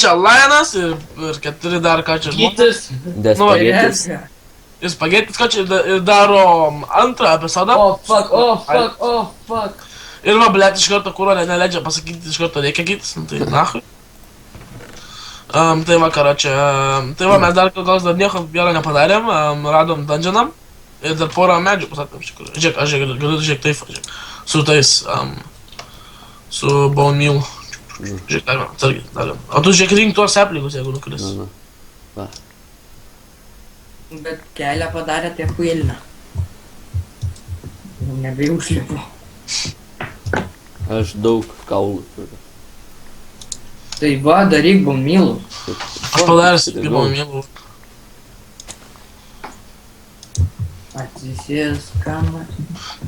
čia Lionas ir 4 dar ką čia žmonės. Gytis. Despagetis. Ir spagetis ką čia ir darom antrą epizodą. Oh, fuck. Ir va, blėt, iš karto kūro neleidžia pasakyti, iš karto reikia gytis, nu tai nahui. Tai va, karočią, tai va, mes dar koks dar nieko gero nepadarėm, radom dungeonam. Ir dar porą medžių pasakėm, iš tikrųjų. Žiūrėk, aš galiu žiūrėk taip, žiūrėk. Su tais, su bone meal. Žiūrėk, dar vieną, atsargiai, dar vieną. O tu žiūrėk rink tuos saplingus, jeigu nukris. Va. Bet kelią padarė tie huilina. Nebeužlipo. Aš daug kaulų turiu. Tai va, daryk baumylų. Aš padaręs irgi bone meal. Atsisės, kamą.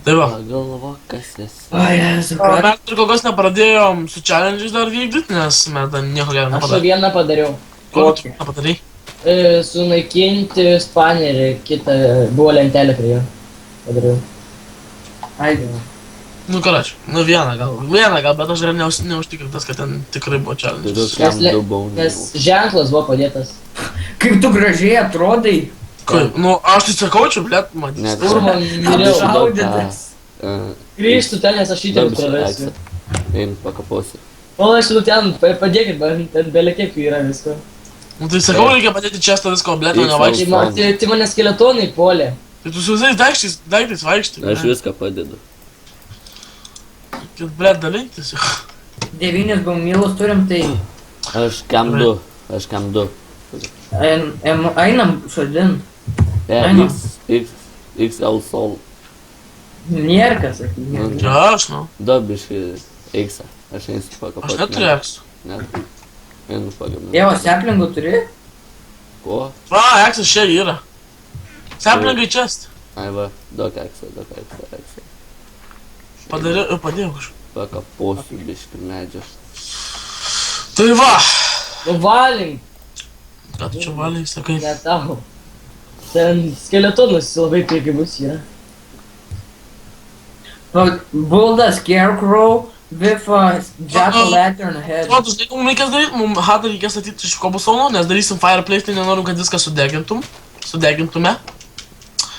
Tai va. Galva, kas esi. O, Jezu, O, ką? mes ir kol kas nepradėjom su challenge'ais dar vykdyti, nes mes dar nieko gero Aš nepadarėm. vieną padariau. Kokį tu nepadarai? Sunaikinti spanerį, kitą buvo lentelė prie jo. Padariau. Ai, Nu, karočią, nu vieną gal, bet aš dar neužtikrintas, kad ten tikrai buvo challenge. Turiu Nes, kam le- du baunį. nes ženklas buvo padėtas. kaip tu gražiai atrodai. Kaip? Nu, aš tai sakau, čia, blėt, Ne, matys. tai- Kur man miriau. Apšaudytas. Grįžtu ten, nes aš įtėviu prarasiu. Einu pakaposi. O, aš jau ten, padėkit, man ten belekiek yra visko. Nu, tai sakau, reikia padėti čestą visko, blėt, o Eik nevaikščiai. Tai mane skeletonai puolė. Tai tu su visais daiktais vaikštai, Aš viską padedu. kad, blėt, dalintis. 9 baumylus turim, tai Aš kam du. einam šodin. X, XL sol. Nėra ką sakyti. Ja, aš, nu. Dabiškai X. Aš einu Aš pakapoti. neturiu eksų. Neturiu. Einu pagaminti. Dievo, seplingų turi? Ko? A, eksas čia yra. Saplingai čest. Ai va, daug X. Padėjau kažką. Pakaposiu biškį medžio. Tai va. Nu valink, Ką tu čia valiai, sakai? ne tau. Ten skeletonus labai pigimus yra. Bulda Scarecrow with a jack-o'-lantern head. O, tu žinai, ką mums reikės daryti? Mums hatą reikės statyti iš cobblestone, nes darysim fireplace, tai nenorim, kad viską sudegintume.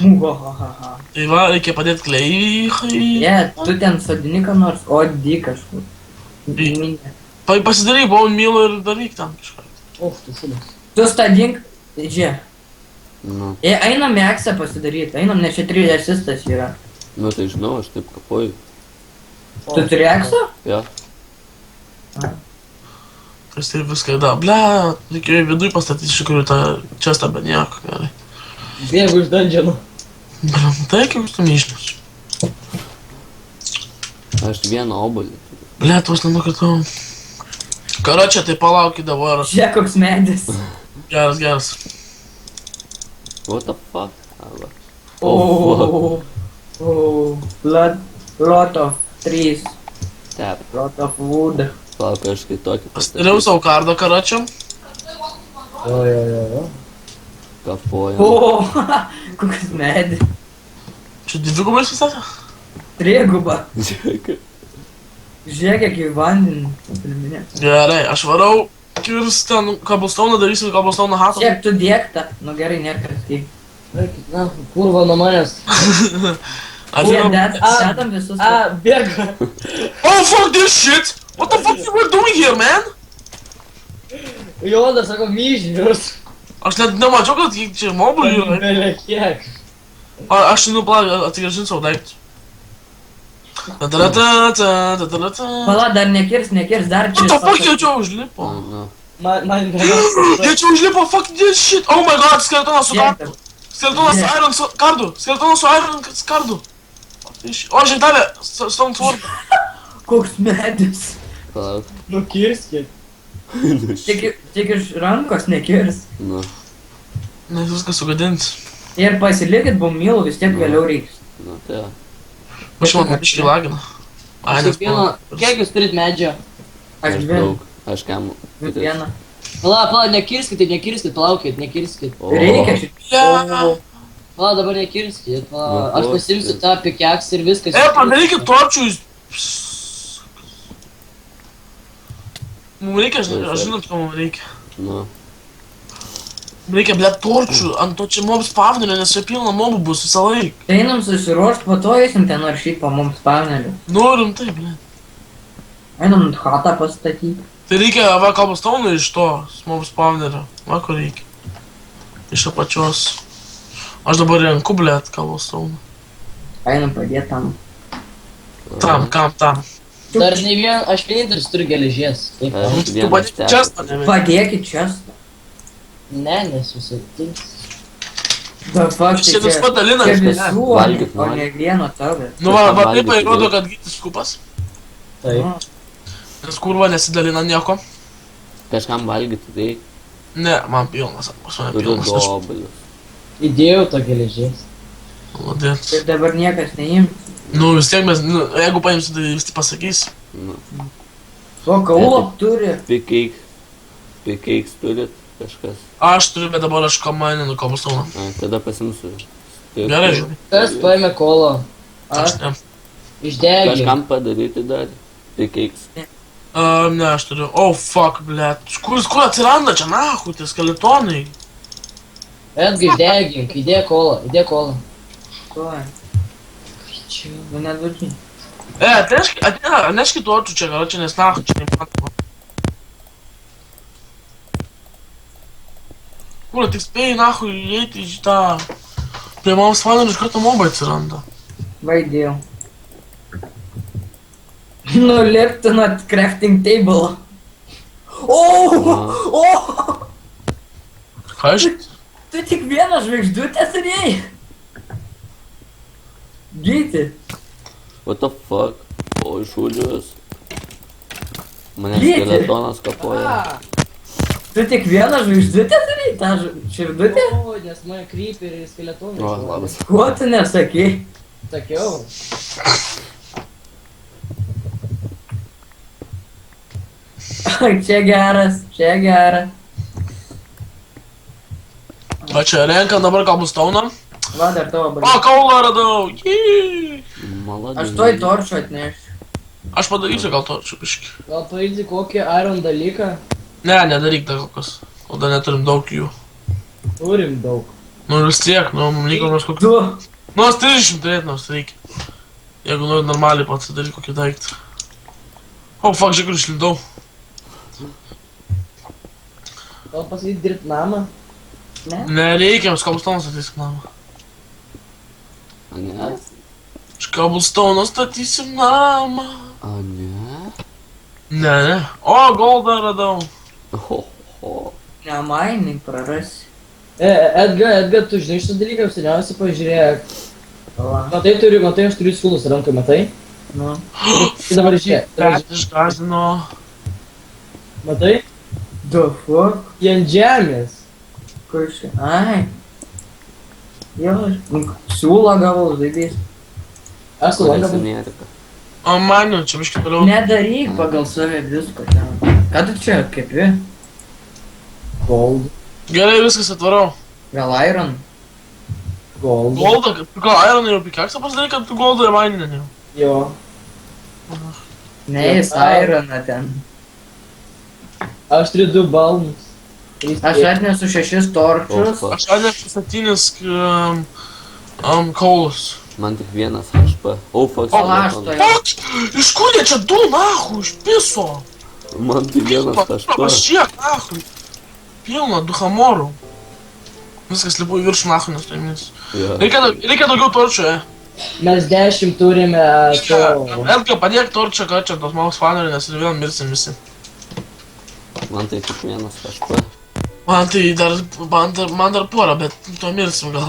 Muhahaha. Tai va, reikia padėti klei. Ne, tu ten sodini ką nors, o di kažkur. Minė. Pasidaryk bone meal ir daryk ten kažką. Tu šulis. Tu stadink, žiūrėk. Nu, Einam meksą pasidaryti, einam, nes čia 3 asistas yra. nu tai žinau, aš taip kapoju. Tu turi eksą? Jo. Tas tai viską, da, ble, reikėjo viduj pastatyti iš tikrųjų tą čestą, bet nieko, gerai. Bėgu iš dungeonų. Tai kaip tu neišneši. Aš vieną obolį. Ble, tu vos nenukritau. Karočią, tai palaukit dabar. Žiūrėk, koks medis. Geras. What the fuck? Arba. Oh, lot of trees, Tep. lot of wood. Palauk, aš kitokį Pasidariau savo kardą karočiam. Jo. Kapoju. O, koks medis. Čia dvigubai sustatė? Triguba. Žiūrėk. Žiūrėk, kiek į vandenį. priminė. Gerai, aš varau kirst ten cobblestone, darysim cobblestone hatą. Žiūrėk, tu dėkta. Nu gerai, nėra kartai. Na, kurva nuo manęs. Dedam visus. Bėga. Oh, fuck this shit! What the fuck you were doing here, man? Jodas, sako, myžnius. Aš net nemačiau, kad čia mobų yra. Belekiek. Aš atsigrąžinsiu savo daiktus. Pala, dar nekirs, dar What the fuck, jie čia užlipo? Nu, Man galiausiai. Jie čia užlipo, fuck this shit! Oh my god, skeletonas su kardu! Skeletonas su iron su kardu! Skeletonas su iron kardu! O, žindelė, stone sword! Koks medis. palauk. Nukirskit. Tik iš rankos nekirs. Nu, Nes viską sugadins. Ir pasilikit baumylų, vis tiek vėliau reiks. nu, tai jo. Aš man biškį lagina. Ai, nes Kiek jūs turit medžio? Aš dvi. daug. Aš kam. Vieną. Pala, nekirskit, palaukit, nekirskit. O, Reikia šitą. Pala, dabar nekirskit, pala. Aš Nu, pasimsiu tą pikeks ir viskas. padarykit torčių. Mums reikia, aš žinot, ko mums reikia. Nu, Reikia, blėt, torčių ant to čia mobs spavnerio, nes čia pilna mobų bus visą laiką. Tai einam susiruošt, po to eisim ten naršyt po mums spawnerių. Norim tai, blėt. Einam chatą pastatyti. Tai reikia, va, cobblestone iš to mobs spavnerio. Va, ko reikia. Iš apačios. Aš dabar renku, blėt, cobblestone. Einam padėt tam. Tam, kam, tam. Dar ne vien, aš vienintelis turiu geležies. Taip, Aš Tu vienas padėk teko. čia, mane. Padėkit čia. ne, nesusitins. Da fuck, Čia tas čia padalina, čia blėt. visų, Valgyt o nori. ne vieno tavo. Nu, va, Kažkam taip valgyti įrodo, reikia. kad gytis skupas. Taip. Nes kurva nesidalina nieko. Kažkam valgyti reikia. Ne, man pilnas, pas mane Turiu pilnas. Aš dobalius. Įdėjau to geležies. Lodėt. Ir dabar niekas neims. Nu, vis tiek mes, nu, jeigu paimsi, tai vis tik pasakys. Nu, O kaulo turi. pikeiks turit kažkas. Aš turiu, bet dabar aš kamaninu cobblestone. A, tada pasimsiu. Gerai, žiūrėk. Kas paėmė kolo? Aš ne. Išdegė. Kažkam padaryti dar. Pikeiks. Ne, aš turiu. Oh, fuck, blėt. Kur atsiranda čia, nahu, tie skeletonai? Edgai, išdegink. Įdėk kolą. Įdėk kolą. Tuoj. Čia. Nu neduži. Atneškit torčių čia, gal čia nes nahu, čia neįmanoma. Kur, tik spėjai nahu įeiti į šitą... Prie mamos fanų iš karto mobai atsiranda. Vaidėjau. Nulipti nuo crafting table. O! Ką aš? Tu tik vieną žvaigždutę turėjai? Gyti. What the fuck? O, šūdžius. Mane Gyti. skeletonas kapoja. Tu tik vieną žvaigždutę turėjai, tą širdutę? O, nes mane creeper ir skeletonai. O, labas. Ko tu nesakei? Sakiau. Čia geras, čia geras. Va čia renkam dabar cobblestone. Va, dar tavo O, balį. kaulą radau. Jee. Malonu. Aš toj torčio atnešiu. Aš padarysiu gal torčių biškį. Gal pavyzdį kokį iron dalyką? Ne, nedaryk dar kokios. O dar neturim daug jų. Turim daug. Nu vis tiek, nu, mums reikia nors kokių. Du. Nors 30 turėt nors reikia. Jeigu nori normaliai pats daryti kokį daiktą. O, fuck, žiūrėk, kur išlindau. Gal pasakyti dirbt namą? Ne? Nereikia, mes cobblestone statysim namą. A ne? Iš cobblestone statysim namą. A ne? Ne, ne. O, goldą radau. Oho. Nemainai prarasi. Edgar, tu žinai šitą dalyką, seniausiai pažiūrėk. Va. Matai, aš turiu siūlus rankai, matai? Nu. Tai dabar žiūrėk. Bet išgazdino. Matai? The fuck? Jie ant žemės. Kur čia? Ai. Jo, siūlą gavau žaidys. Aš su langa. Kolekcionierika. O, maniu, čia biškį toliau. Nedaryk pagal save visko ten. Ką tu čia kepi? Gold. Gerai, viskas atvarau. Gal iron? Gold. Goldą, gal Iron jau pikaksą pasidarai, kad tu goldą ir maininę jau. Jo. Ne, jis ironą ten. Aš turiu 2 balnus. Aš atnesu 6 torčius. Opa. Aš atnešu 7 kaulus. Man tik vienas HP. O, fuck. O, aš skeletonas. to- Fuck! Iš kur jie čia du, nahu, iš piso? Man tik vienas HP. Pasiek, nahu. Pilna, 2 hamorų. Viskas lipu į viršų, nahu, nes tai mis. Jo. Reikia daugiau torčių, Mes 10 turime to. Elka, padėk torčią, kad čia tos maus fanerių, nes ir vėl mirsim visi. Man tai tik vienas HP. Man tai dar, man dar porą, bet to mirsim gal.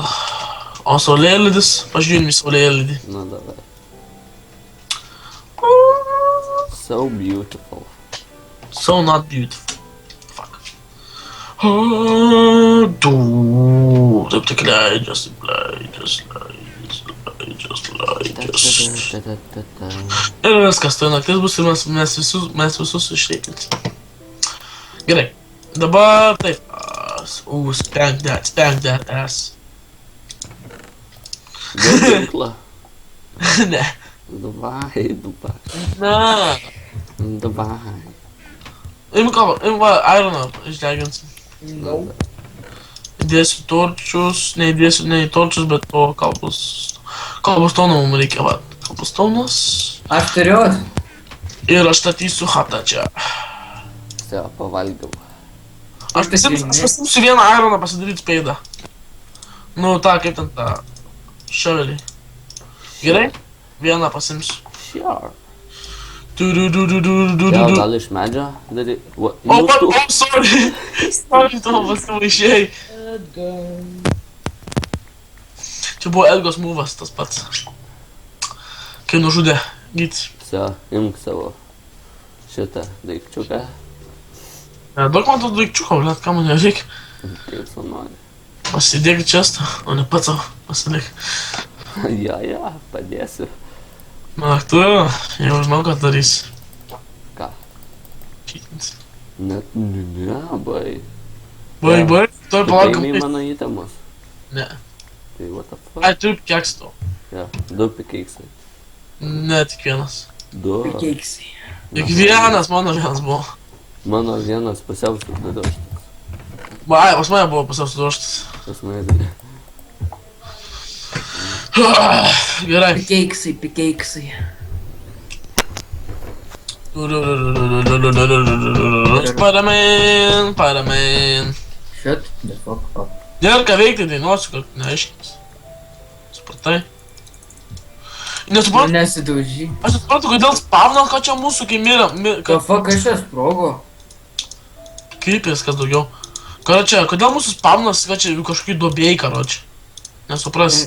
O saulėlydis, pažiūrėjom į saulėlydį. Na, davai. So beautiful. So not beautiful. Fuck. Du. Taip tik leidžiasi. Ir viskas, tai naktis bus ir mes visus išreikinsim. Gerai. Dabar taip. Spank that ass. Duok ginklą. Ne. Davai. Na. Davai. Imk va, ironą išdeginsim. No. Įdėsiu torčius, neįdėsiu torčius, bet to kalbustono mums reikia, va. Kalbustonas. Aš turiu. Ir aš statysiu hatą čia. Все, pavalgiau. Aš pasimsiu vieną ironą pasidaryti spėdą. Nu, tą, kaip ten tą šavelį. Gerai? Vieną pasimsiu. Sure. Du. Gal iš medžio daryti? Sorry. Sorry, tu pasimaišėjai. Čia buvo Elgos mūvas tas pats. Kai nužudė Gytis. Все, imk savo šitą daikčiuką. Daug man to daikčiuko, blėt, ką man reikia. Kaip tu nori. Pasidėk čestą, o ne pats savo pasilik. Ja, padėsiu. Na, tu jau žinau, ką darysi. Ką? Čytins. Net, ne, bai. Baig, tu Tu palauk. paėmei mano įtemus. Ne. Tai what the fuck? Ai, turiu keksto. Ja, 2 pikeiksai. Ne, tik vienas. 2. Keiksai. Tik vienas, mano vienas buvo. Mano vienas pusiausias dadoštas. Ai, pas mane buvo pusiau sudoštas. Pas mane. Gerai. Pikeiksai. Paramin. Shit, the fuck up. Nėra ką veikti, dainuosiu, kad neaiškins. Supratai? Nesuprantu, Nesidaužy. aš nesuprantu, kodėl spavnat, ką čia mūsų, kai mirė, The fuck, aš čia sprogo. kaip viskas daugiau. Karočią, kodėl mūsų spavnas, kad čia kažkokiai duobėjai, karočią. Nesupras.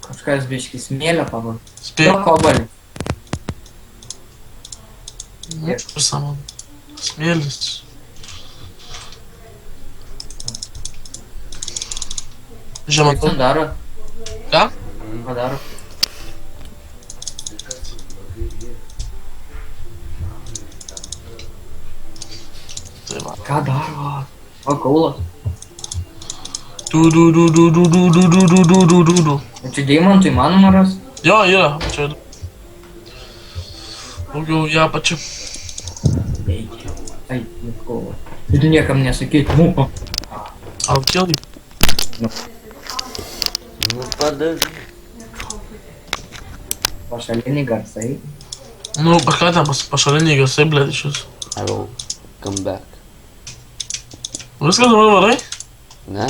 Kažkas biškis smėlio paband. Spėjau. Kobalį. Ir samon. Smėlis. Žemą. Ką daro? Ką? Ką daro? Tai va. Ką daro? O, kaulas. Du. Čia deimantų įmanoma ras? Jo, yra. Čia. Daugiau ją pačią. Ai, kaulas. Tai tu niekam nesakyt. Al kill you. Nu, padaž. Pašaliniai garsai. Nu, ką ten pašaliniai garsai, blėt, iš jūsų. I will come back. Viskas dabar varai? Ne.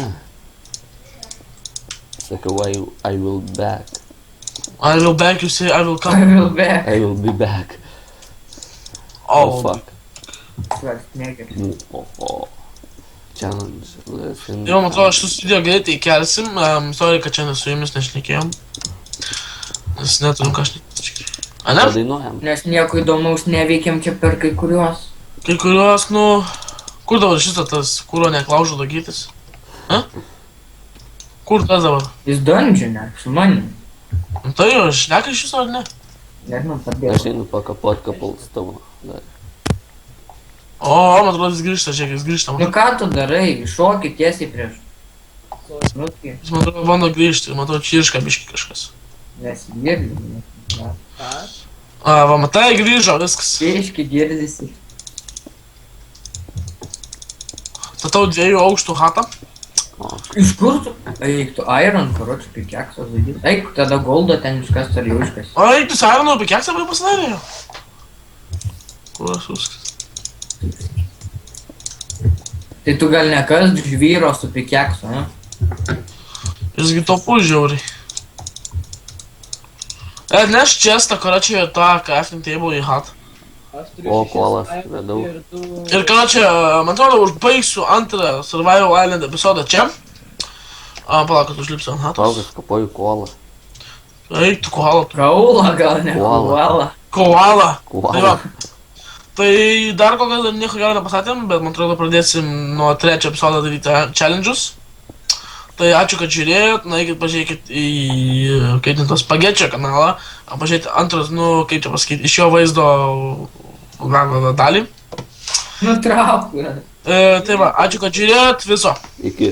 Sakau, I will back. I will back, you say I will I come. will back. I will be back. Oh, fuck. Svart, negerai. Challenge. Listen. Jo, man atrodo, šitus video greitai kelsim. Sorry, kad čia su jumis nešnekėjom. Nes neturim ką šnekėti. A ne? Padainuojam. Nes nieko įdomaus neveikiam čia per kai kuriuos. Kai kuriuos, nu... Kur dabar šitą tas, kurio neklaužo dagytis? A? Kur tas dabar? Jis dungeonė, su manim. Nu tai jau, šneka iš jūsų ar ne? Nežinau, Aš pabėgau. einu pakapot kapals tavo. Dar. O, man atrodo, jis grįžta, žiūrėk, jis grįžta. Nu ką tu darai? Šoki tiesiai prieš. Nu, kai Jis man atrodo, bando grįžti, man atrodo, čirška biški kažkas. nesigirdi. A, va, matai, grįžo, viskas. Biški girdisi. Statau 2 aukštų hatą. Iš kur tu? Eik tu Iron, karoči, pikeksas žaidži. Eik, tada goldą ten iškas ar jau iškas. O, eik, tu Saironų apie keksą buvai pasidarė jau? Kur aš viskas? Tai tu gal nekas žvyro su pikeksu, ne? Jisgi topu žiauriai. Neš čestą, karočią, tą crafting table į hatą. O, kolas radau. Ir karočią, man atrodo, užbaigsiu antrą Survival Island epizodą čia. Palauk, kad užlipsiu ant hatos. Paukas kapoju kolą. Eik, tu koala. Kaula gal ne Koala. koala. Koala. Tai va. Tai dar kol kas nieko gero nepasakėm, bet man atrodo pradėsim nuo 3 epizodo daryti challenge'us. Tai ačiū, kad žiūrėjot, naikit pažiūrėkit į, kaip ten to Spagečio kanalą, pažiūrėkit antras, nu, kaip čia pasakyti, iš jo vaizdo dalį. Nutrauk. Tai va, ačiū, kad žiūrėjot, viso. Iki.